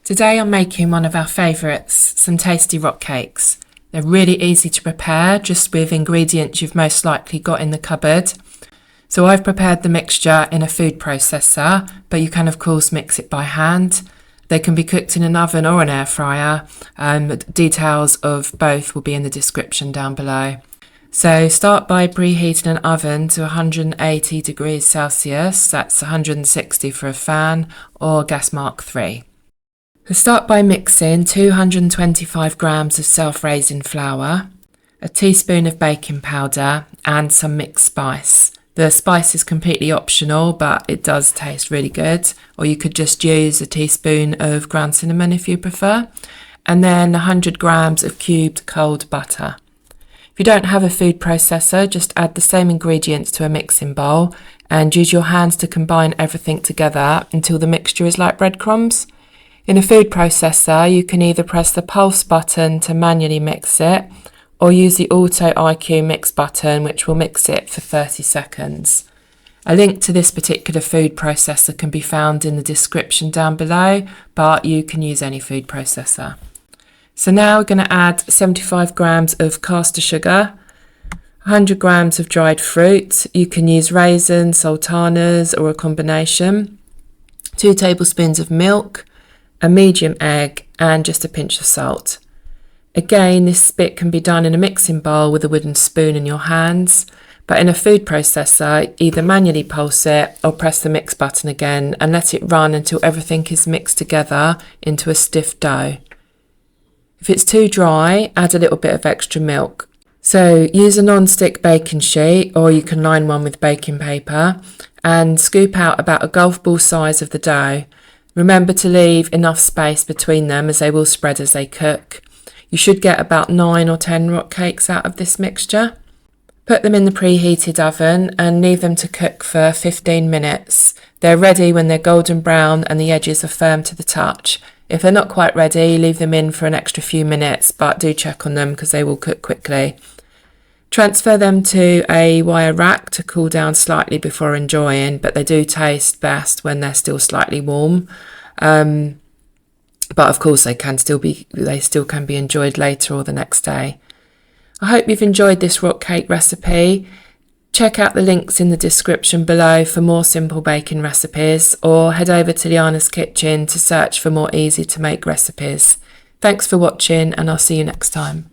Today I'm making one of our favourites, some tasty rock cakes. They're really easy to prepare, just with ingredients you've most likely got in the cupboard. So I've prepared the mixture in a food processor, but you can of course mix it by hand. They can be cooked in an oven or an air fryer. Details of both will be in the description down below. So start by preheating an oven to 180 degrees Celsius, that's 160 for a fan, or gas mark 3. So start by mixing 225 grams of self-raising flour, a teaspoon of baking powder and some mixed spice. The spice is completely optional, but it does taste really good, or you could just use a teaspoon of ground cinnamon if you prefer, and then 100 grams of cubed cold butter. If you don't have a food processor, just add the same ingredients to a mixing bowl and use your hands to combine everything together until the mixture is like breadcrumbs. In a food processor, you can either press the pulse button to manually mix it, or use the Auto IQ mix button, which will mix it for 30 seconds. A link to this particular food processor can be found in the description down below, but you can use any food processor. So now we're going to add 75 grams of caster sugar, 100 grams of dried fruit. You can use raisins, sultanas, or a combination, 2 tablespoons of milk, a medium egg, and just a pinch of salt. Again, this bit can be done in a mixing bowl with a wooden spoon in your hands, but in a food processor, either manually pulse it or press the mix button again and let it run until everything is mixed together into a stiff dough. If it's too dry, add a little bit of extra milk. So use a non-stick baking sheet, or you can line one with baking paper, and scoop out about a golf ball size of the dough. Remember to leave enough space between them as they will spread as they cook. You should get about 9 or 10 rock cakes out of this mixture. Put them in the preheated oven and leave them to cook for 15 minutes. They're ready when they're golden brown and the edges are firm to the touch. If they're not quite ready, leave them in for an extra few minutes, but do check on them because they will cook quickly. Transfer them to a wire rack to cool down slightly before enjoying, but they do taste best when they're still slightly warm. But of course they still can be enjoyed later or the next day. I hope you've enjoyed this rock cake recipe. Check out the links in the description below for more simple baking recipes, or head over to Liana's Kitchen to search for more easy to make recipes. Thanks for watching, and I'll see you next time.